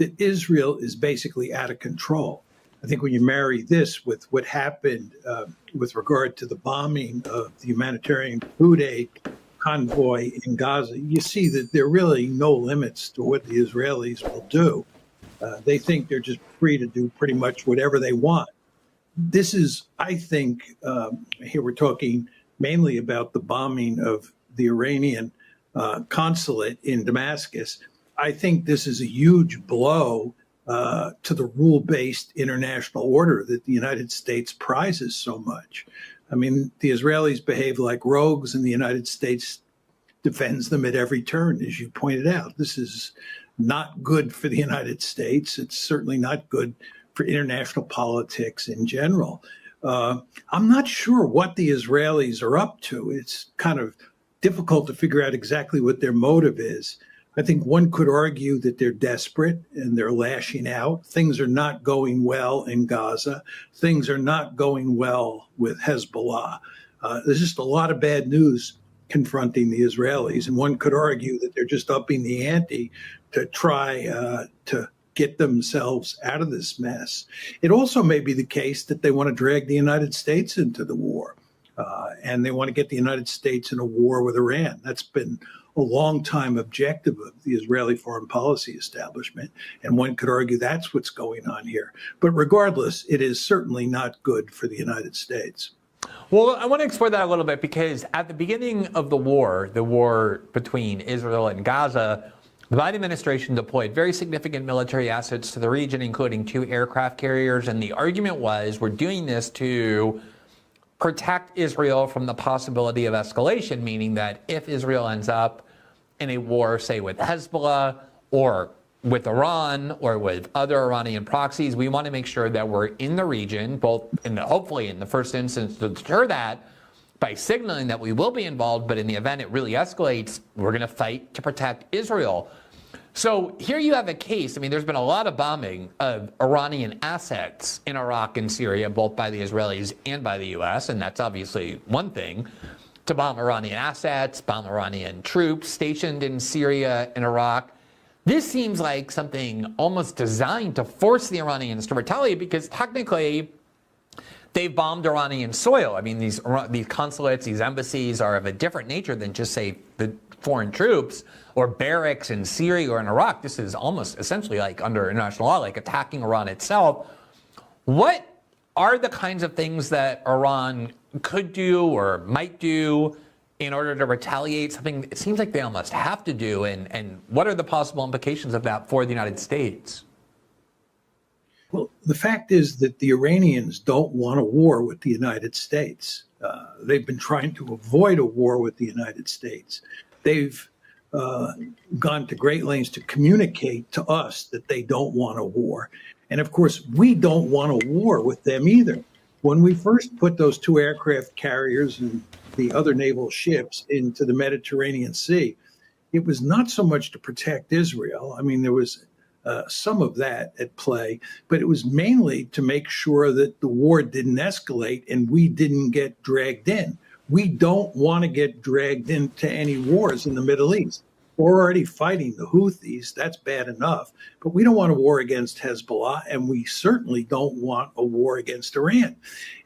that Israel is basically out of control. I think when you marry this with what happened with regard to the bombing of the humanitarian food aid convoy in Gaza, you see that there are really no limits to what the Israelis will do. They think they're just free to do pretty much whatever they want. This is, I think, here we're talking mainly about the bombing of the Iranian consulate in Damascus. I think this is a huge blow to the rule-based international order that the United States prizes so much. I mean, the Israelis behave like rogues, and the United States defends them at every turn, as you pointed out. This is not good for the United States. It's certainly not good for international politics in general. I'm not sure what the Israelis are up to. It's kind of difficult to figure out exactly what their motive is. I think one could argue that they're desperate and they're lashing out. Things are not going well in Gaza. Things are not going well with Hezbollah. There's just a lot of bad news confronting the Israelis. And one could argue that they're just upping the ante to try to get themselves out of this mess. It also may be the case that they want to drag the United States into the war. And they want to get the United States in a war with Iran. That's been a long-time objective of the Israeli foreign policy establishment, and one could argue that's what's going on here. But regardless, it is certainly not good for the United States. Well, I want to explore that a little bit, because at the beginning of the war between Israel and Gaza, the Biden administration deployed very significant military assets to the region, including 2 aircraft carriers, and the argument was, we're doing this to protect Israel from the possibility of escalation, meaning that if Israel ends up in a war, say, with Hezbollah or with Iran or with other Iranian proxies, we want to make sure that we're in the region, both hopefully in the first instance to deter that by signaling that we will be involved, but in the event it really escalates, we're going to fight to protect Israel. So here you have a case. I mean, there's been a lot of bombing of Iranian assets in Iraq and Syria, both by the Israelis and by the U.S., and that's obviously one thing, to bomb Iranian assets, bomb Iranian troops stationed in Syria and Iraq. This seems like something almost designed to force the Iranians to retaliate, because technically they've bombed Iranian soil. I mean, these consulates, these embassies are of a different nature than just, say, the foreign troops or barracks in Syria or in Iraq. This is almost essentially like under international law, like attacking Iran itself. What are the kinds of things that Iran could do or might do in order to retaliate, something it seems like they almost have to do, and what are the possible implications of that for the United States? Well, the fact is that the Iranians don't want a war with the United States. They've been trying to avoid a war with the United States. They've gone to great lengths to communicate to us that they don't want a war. And of course, we don't want a war with them either. When we first put those 2 aircraft carriers and the other naval ships into the Mediterranean Sea, it was not so much to protect Israel. I mean, there was some of that at play, but it was mainly to make sure that the war didn't escalate and we didn't get dragged in. We don't want to get dragged into any wars in the Middle East. We're already fighting the Houthis. That's bad enough. But we don't want a war against Hezbollah, and we certainly don't want a war against Iran.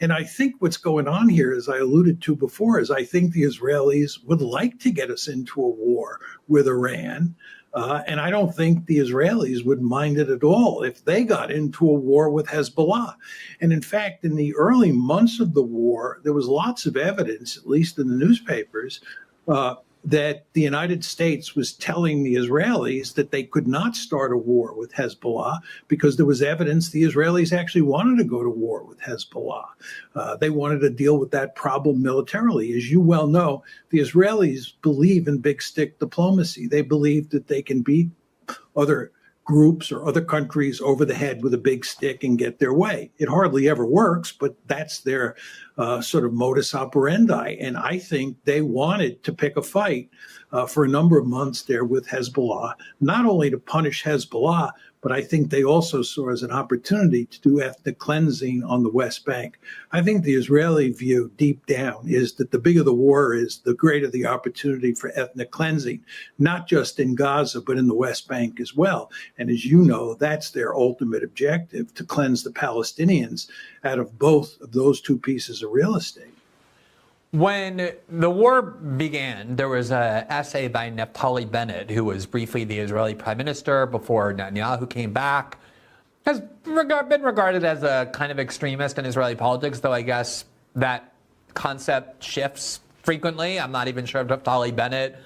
And I think what's going on here, as I alluded to before, is I think the Israelis would like to get us into a war with Iran. And I don't think the Israelis would mind it at all if they got into a war with Hezbollah. And in fact, in the early months of the war, there was lots of evidence, at least in the newspapers, that the United States was telling the Israelis that they could not start a war with Hezbollah because there was evidence the Israelis actually wanted to go to war with Hezbollah. They wanted to deal with that problem militarily. As you well know, the Israelis believe in big stick diplomacy. They believe that they can beat other groups or other countries over the head with a big stick and get their way. It hardly ever works, but that's their sort of modus operandi. And I think they wanted to pick a fight for a number of months there with Hezbollah, not only to punish Hezbollah, but I think they also saw as an opportunity to do ethnic cleansing on the West Bank. I think the Israeli view deep down is that the bigger the war is, the greater the opportunity for ethnic cleansing, not just in Gaza, but in the West Bank as well. And as you know, that's their ultimate objective, to cleanse the Palestinians out of both of those two pieces of real estate. When the war began, there was an essay by Naftali Bennett, who was briefly the Israeli prime minister before Netanyahu came back, has been regarded as a kind of extremist in Israeli politics, though I guess that concept shifts frequently. I'm not even sure if Naftali Bennett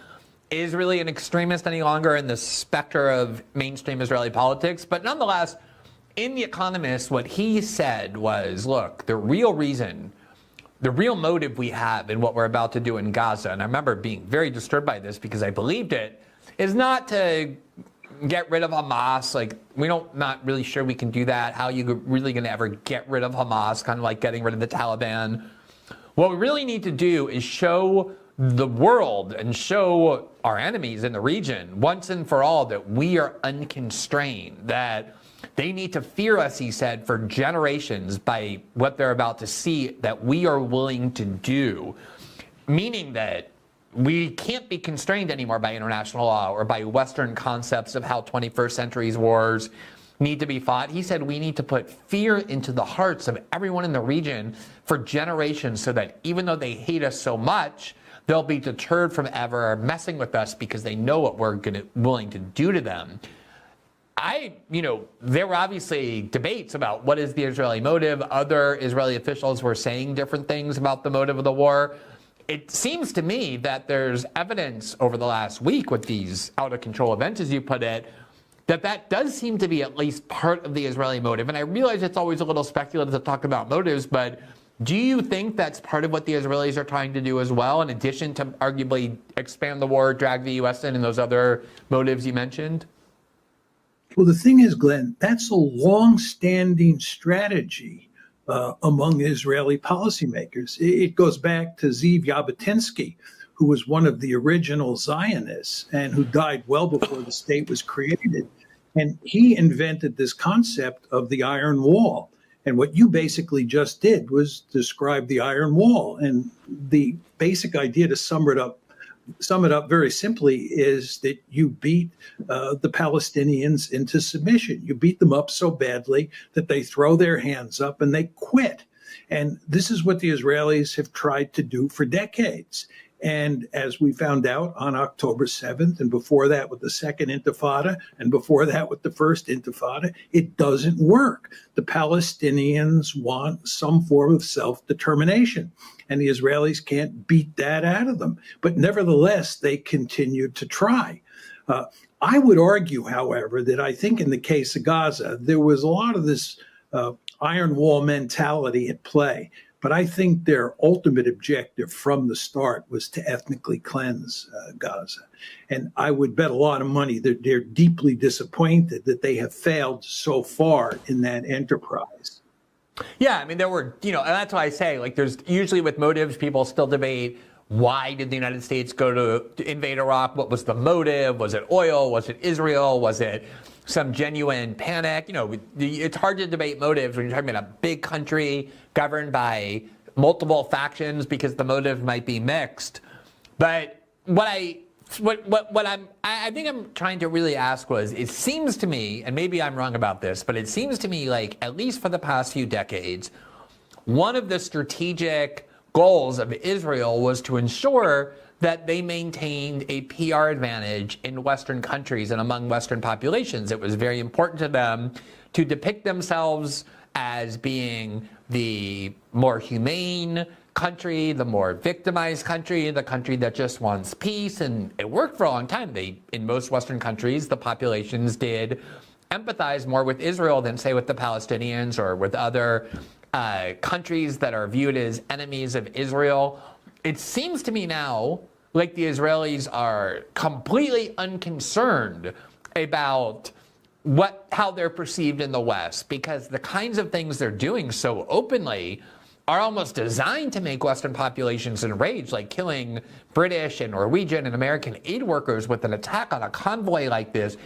is really an extremist any longer in the specter of mainstream Israeli politics. But nonetheless, in The Economist, what he said was, look, the real motive we have in what we're about to do in Gaza, and I remember being very disturbed by this because I believed it, is not to get rid of Hamas. Like, not really sure we can do that. How are you really going to ever get rid of Hamas? Kind of like getting rid of the Taliban. What we really need to do is show the world and show our enemies in the region once and for all that we are unconstrained, that they need to fear us, he said, for generations by what they're about to see that we are willing to do, meaning that we can't be constrained anymore by international law or by Western concepts of how 21st century's wars need to be fought. He said we need to put fear into the hearts of everyone in the region for generations so that even though they hate us so much, they'll be deterred from ever messing with us because they know what we're willing to do to them. There were obviously debates about what is the Israeli motive. Other Israeli officials were saying different things about the motive of the war. It seems to me that there's evidence over the last week with these out-of-control events, as you put it, that does seem to be at least part of the Israeli motive. And I realize it's always a little speculative to talk about motives, but do you think that's part of what the Israelis are trying to do as well, in addition to arguably expand the war, drag the U.S. in, and those other motives you mentioned? Well, the thing is, Glenn, that's a long-standing strategy among Israeli policymakers. It goes back to Zeev Jabotinsky, who was one of the original Zionists and who died well before the state was created. And he invented this concept of the Iron Wall. And what you basically just did was describe the Iron Wall. And the basic idea, to sum it up very simply, is that you beat the Palestinians into submission. You beat them up so badly that they throw their hands up and they quit. And this is what the Israelis have tried to do for decades. And as we found out on October 7th, and before that with the Second Intifada, and before that with the First Intifada, it doesn't work. The Palestinians want some form of self-determination, and the Israelis can't beat that out of them. But nevertheless, they continue to try. I would argue, however, that I think in the case of Gaza, there was a lot of this iron wall mentality at play. But I think their ultimate objective from the start was to ethnically cleanse Gaza. And I would bet a lot of money that they're deeply disappointed that they have failed so far in that enterprise. Yeah, I mean, there were, and that's why I say, like, there's usually with motives, people still debate, why did the United States go to invade Iraq? What was the motive? Was it oil? Was it Israel? Was it some genuine panic? It's hard to debate motives when you're talking about a big country governed by multiple factions because the motive might be mixed. But what I think I'm trying to really ask was, it seems to me, and maybe I'm wrong about this, but it seems to me like, at least for the past few decades, one of the strategic goals of Israel was to ensure that they maintained a PR advantage in Western countries and among Western populations. It was very important to them to depict themselves as being the more humane country, the more victimized country, the country that just wants peace. And it worked for a long time. In most Western countries, the populations did empathize more with Israel than, say, with the Palestinians or with other countries that are viewed as enemies of Israel. It seems to me now like the Israelis are completely unconcerned about how they're perceived in the West, because the kinds of things they're doing so openly are almost designed to make Western populations enraged, like killing British and Norwegian and American aid workers with an attack on a convoy like this.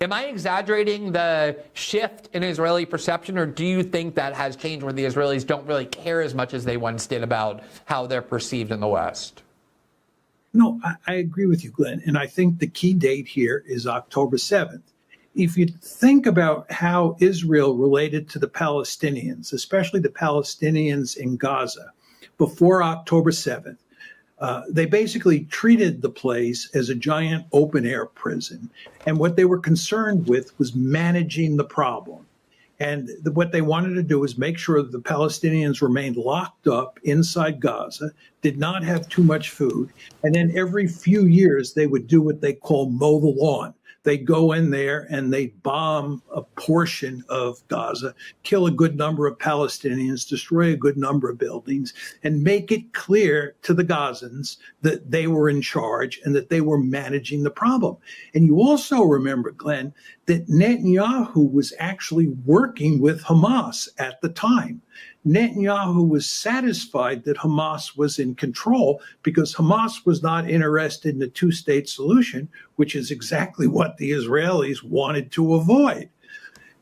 Am I exaggerating the shift in Israeli perception, or do you think that has changed where the Israelis don't really care as much as they once did about how they're perceived in the West? No, I agree with you, Glenn. And I think the key date here is October 7th. If you think about how Israel related to the Palestinians, especially the Palestinians in Gaza, before October 7th, they basically treated the place as a giant open air prison. And what they were concerned with was managing the problem. And what they wanted to do was make sure that the Palestinians remained locked up inside Gaza, did not have too much food. And then every few years, they would do what they call mow the lawn. They go in there and they bomb a portion of Gaza, kill a good number of Palestinians, destroy a good number of buildings, and make it clear to the Gazans that they were in charge and that they were managing the problem. And you also remember, Glenn, that Netanyahu was actually working with Hamas at the time. Netanyahu was satisfied that Hamas was in control because Hamas was not interested in a two-state solution, which is exactly what the Israelis wanted to avoid.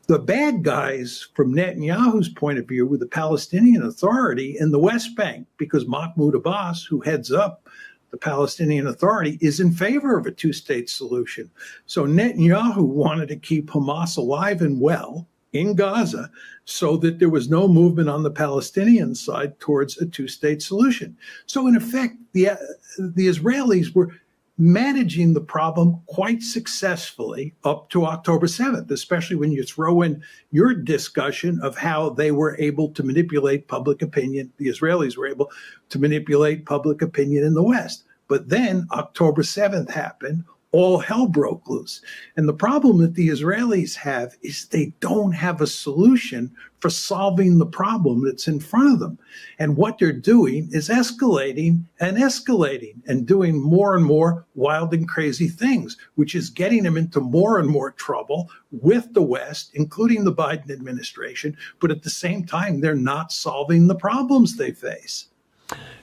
The bad guys, from Netanyahu's point of view, were the Palestinian Authority in the West Bank, because Mahmoud Abbas, who heads up the Palestinian Authority, is in favor of a two-state solution. So Netanyahu wanted to keep Hamas alive and well in Gaza so that there was no movement on the Palestinian side towards a two-state solution. So in effect, the Israelis were managing the problem quite successfully up to October 7th, especially when you throw in your discussion of how they were able to manipulate public opinion. The Israelis were able to manipulate public opinion in the West. But then October 7th happened. All hell broke loose. And the problem that the Israelis have is they don't have a solution for solving the problem that's in front of them. And what they're doing is escalating and doing more and more wild and crazy things, which is getting them into more and more trouble with the West, including the Biden administration. But at the same time, they're not solving the problems they face.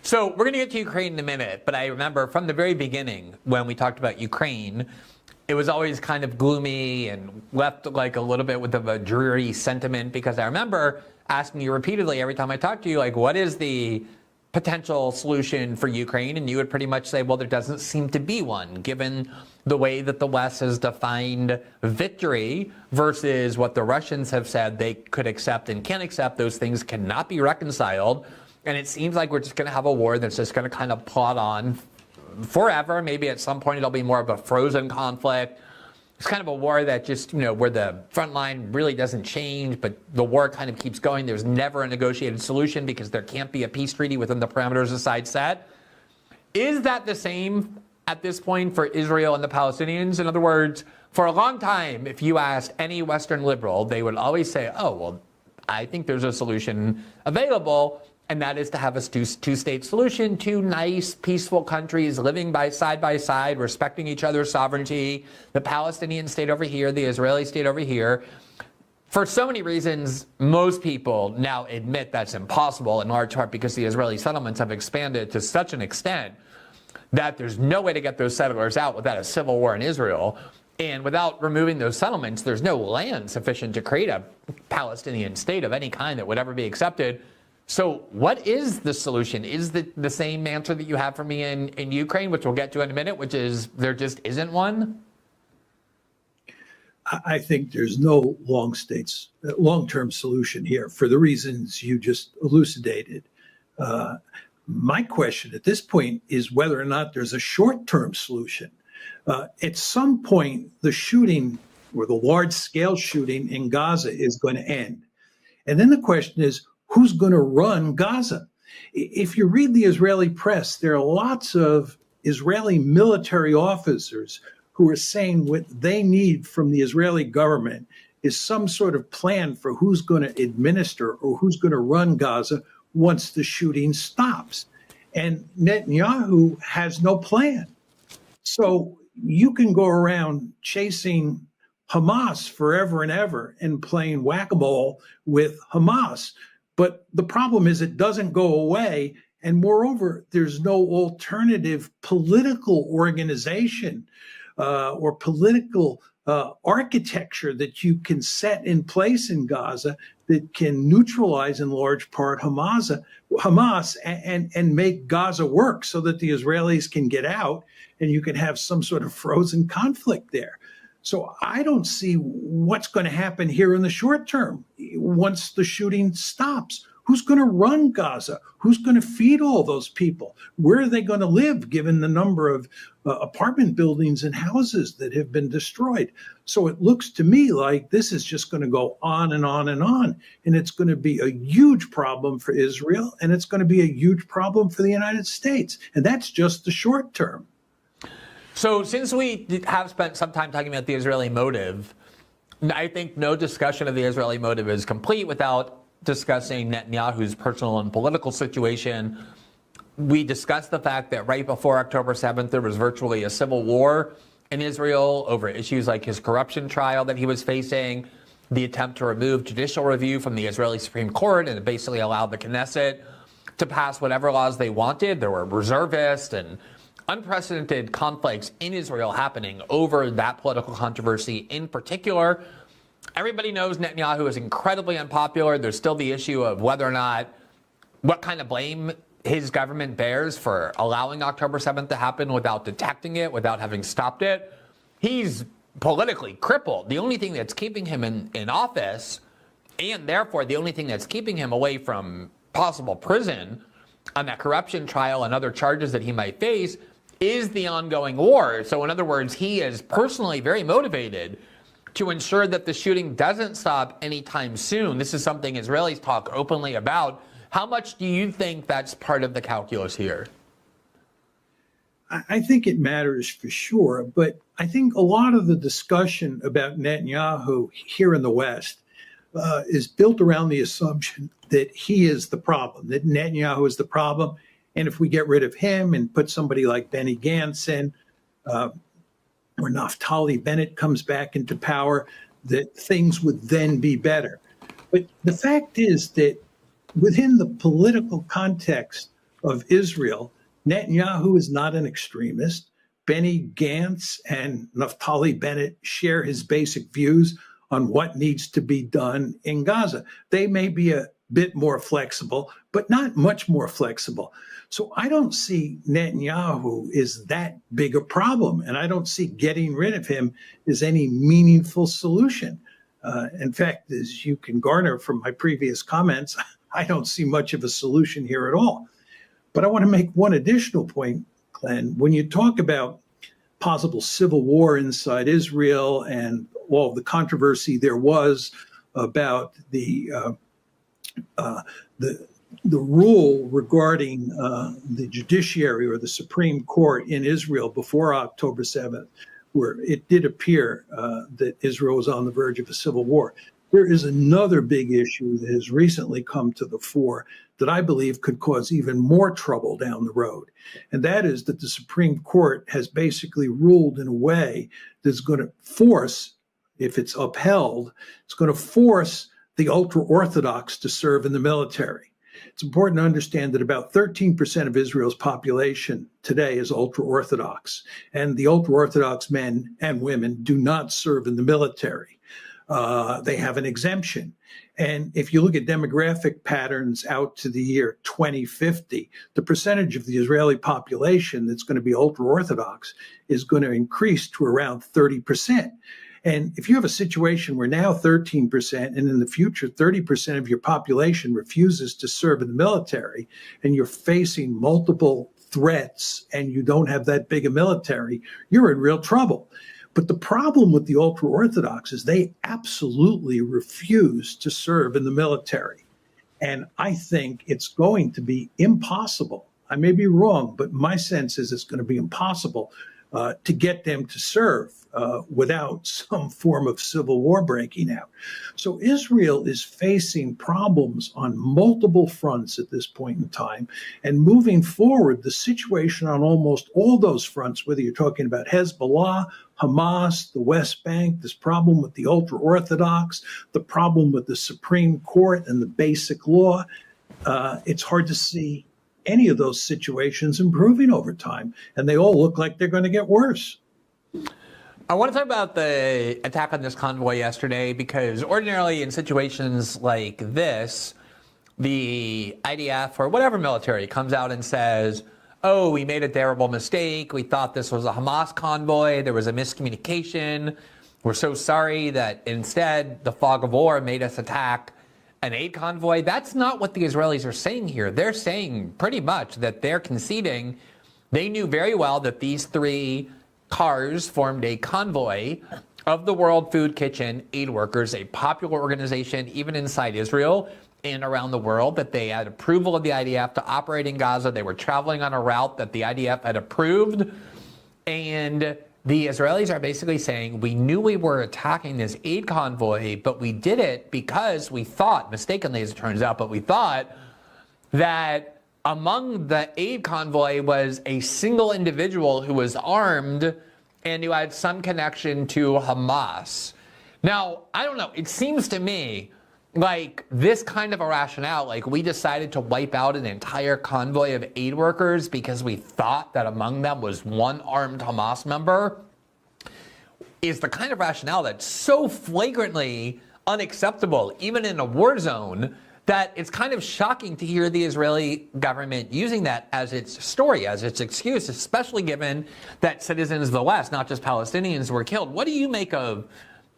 So we're going to get to Ukraine in a minute, but I remember from the very beginning when we talked about Ukraine, it was always kind of gloomy and left like a little bit with a dreary sentiment, because I remember asking you repeatedly every time I talked to you, like, what is the potential solution for Ukraine? And you would pretty much say, well, there doesn't seem to be one, given the way that the West has defined victory versus what the Russians have said they could accept and can't accept. Those things cannot be reconciled. And it seems like we're just going to have a war that's just going to kind of plod on forever. Maybe at some point it'll be more of a frozen conflict. It's kind of a war that just, where the front line really doesn't change, but the war kind of keeps going. There's never a negotiated solution because there can't be a peace treaty within the parameters the sides set. Is that the same at this point for Israel and the Palestinians? In other words, for a long time, if you asked any Western liberal, they would always say, oh, well, I think there's a solution available. And that is to have a two-state solution, two nice, peaceful countries living by side, respecting each other's sovereignty, the Palestinian state over here, the Israeli state over here. For so many reasons, most people now admit that's impossible, in large part because the Israeli settlements have expanded to such an extent that there's no way to get those settlers out without a civil war in Israel. And without removing those settlements, there's no land sufficient to create a Palestinian state of any kind that would ever be accepted. So what is the solution? Is the same answer that you have for me in Ukraine, which we'll get to in a minute, which is there just isn't one? I think there's no long-term solution here for the reasons you just elucidated. My question at this point is whether or not there's a short-term solution. At some point, the shooting or the large-scale shooting in Gaza is going to end. And then the question is, who's going to run Gaza? If you read the Israeli press, there are lots of Israeli military officers who are saying what they need from the Israeli government is some sort of plan for who's going to administer or who's going to run Gaza once the shooting stops. And Netanyahu has no plan. So you can go around chasing Hamas forever and ever and playing whack-a-mole with Hamas. But the problem is it doesn't go away. And moreover, there's no alternative political organization or political architecture that you can set in place in Gaza that can neutralize in large part Hamas and make Gaza work so that the Israelis can get out and you can have some sort of frozen conflict there. So I don't see what's going to happen here in the short term once the shooting stops. Who's going to run Gaza? Who's going to feed all those people? Where are they going to live, given the number of apartment buildings and houses that have been destroyed? So it looks to me like this is just going to go on and on and on. And it's going to be a huge problem for Israel, and it's going to be a huge problem for the United States. And that's just the short term. So since we have spent some time talking about the Israeli motive, I think no discussion of the Israeli motive is complete without discussing Netanyahu's personal and political situation. We discussed the fact that right before October 7th, there was virtually a civil war in Israel over issues like his corruption trial that he was facing, the attempt to remove judicial review from the Israeli Supreme Court, and it basically allowed the Knesset to pass whatever laws they wanted. There were reservists and unprecedented conflicts in Israel happening over that political controversy in particular. Everybody knows Netanyahu is incredibly unpopular. There's still the issue of whether or not, what kind of blame his government bears for allowing October 7th to happen without detecting it, without having stopped it. He's politically crippled. The only thing that's keeping him in office, and therefore the only thing that's keeping him away from possible prison on that corruption trial and other charges that he might face, is the ongoing war. So in other words, he is personally very motivated to ensure that the shooting doesn't stop anytime soon. This is something Israelis talk openly about. How much do you think that's part of the calculus here? I think it matters for sure, but I think a lot of the discussion about Netanyahu here in the West is built around the assumption that he is the problem, that Netanyahu is the problem. And if we get rid of him and put somebody like Benny Gantz in, or Naftali Bennett comes back into power, that things would then be better. But the fact is that within the political context of Israel, Netanyahu is not an extremist. Benny Gantz and Naftali Bennett share his basic views on what needs to be done in Gaza. They may be a bit more flexible, but not much more flexible. So I don't see Netanyahu is that big a problem, and I don't see getting rid of him as any meaningful solution. In fact, as you can garner from my previous comments, I don't see much of a solution here at all. But I want to make one additional point, Glenn. When you talk about possible civil war inside Israel and all the controversy there was about the rule regarding the judiciary or the Supreme Court in Israel before October 7th, where it did appear that Israel was on the verge of a civil war. There is another big issue that has recently come to the fore that I believe could cause even more trouble down the road. And that is that the Supreme Court has basically ruled in a way that's going to force, if it's upheld, it's going to force the ultra-Orthodox to serve in the military. It's important to understand that about 13% of Israel's population today is ultra-Orthodox, and the ultra-Orthodox men and women do not serve in the military. They have an exemption. And if you look at demographic patterns out to the year 2050, the percentage of the Israeli population that's going to be ultra-Orthodox is going to increase to around 30%. And if you have a situation where now 13% and in the future 30% of your population refuses to serve in the military, and you're facing multiple threats and you don't have that big a military, you're in real trouble. But the problem with the ultra-Orthodox is they absolutely refuse to serve in the military. And I think it's going to be impossible. I may be wrong, but my sense is it's going to be impossible to get them to serve without some form of civil war breaking out. So Israel is facing problems on multiple fronts at this point in time. And moving forward, the situation on almost all those fronts, whether you're talking about Hezbollah, Hamas, the West Bank, this problem with the ultra-Orthodox, the problem with the Supreme Court and the basic law, it's hard to see any of those situations improving over time. And they all look like they're going to get worse. I want to talk about the attack on this convoy yesterday, because ordinarily in situations like this, the IDF or whatever military comes out and says, oh, we made a terrible mistake. We thought this was a Hamas convoy. There was a miscommunication. We're so sorry that instead the fog of war made us attack an aid convoy. That's not what the Israelis are saying here. They're saying pretty much that they're conceding they knew very well that these three cars formed a convoy of the World Food Kitchen aid workers, a popular organization even inside Israel and around the world, that they had approval of the IDF to operate in Gaza. They were traveling on a route that the IDF had approved. And the Israelis are basically saying, we knew we were attacking this aid convoy, but we did it because we thought, mistakenly as it turns out, but we thought that among the aid convoy was a single individual who was armed and who had some connection to Hamas. Now, I don't know, it seems to me like this kind of a rationale, like we decided to wipe out an entire convoy of aid workers because we thought that among them was one armed Hamas member, is the kind of rationale that's so flagrantly unacceptable, even in a war zone, that it's kind of shocking to hear the Israeli government using that as its story, as its excuse, especially given that citizens of the West, not just Palestinians, were killed. What do you make of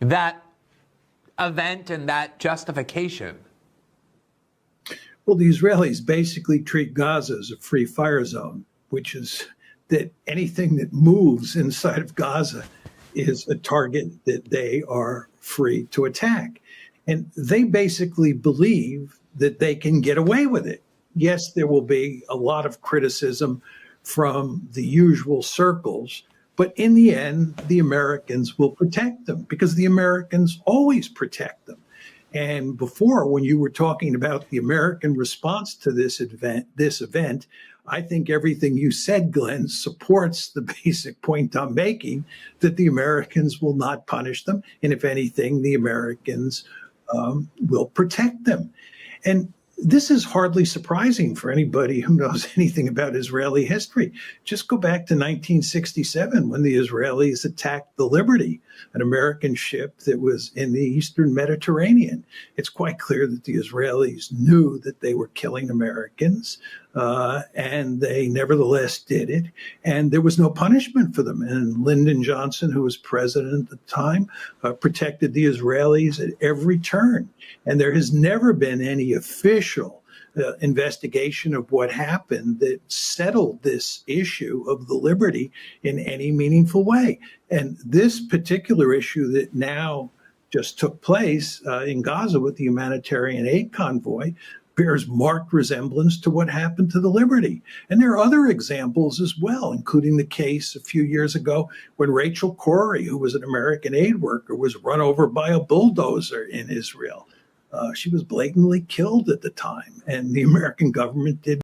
that event and that justification? Well, the Israelis basically treat Gaza as a free fire zone, which is that anything that moves inside of Gaza is a target that they are free to attack. And they basically believe that they can get away with it. Yes, there will be a lot of criticism from the usual circles, but in the end, the Americans will protect them because the Americans always protect them. And before, when you were talking about the American response to this event, I think everything you said, Glenn, supports the basic point I'm making, that the Americans will not punish them. And if anything, the Americans will protect them. And this is hardly surprising for anybody who knows anything about Israeli history. Just go back to 1967 when the Israelis attacked the Liberty, an American ship that was in the Eastern Mediterranean. It's quite clear that the Israelis knew that they were killing Americans, and they nevertheless did it. And there was no punishment for them. And Lyndon Johnson, who was president at the time, protected the Israelis at every turn. And there has never been any official investigation of what happened that settled this issue of the Liberty in any meaningful way. And this particular issue that now just took place in Gaza with the humanitarian aid convoy bears marked resemblance to what happened to the Liberty. And there are other examples as well, including the case a few years ago when Rachel Corrie, who was an American aid worker, was run over by a bulldozer in Israel. She was blatantly killed at the time, and the American government did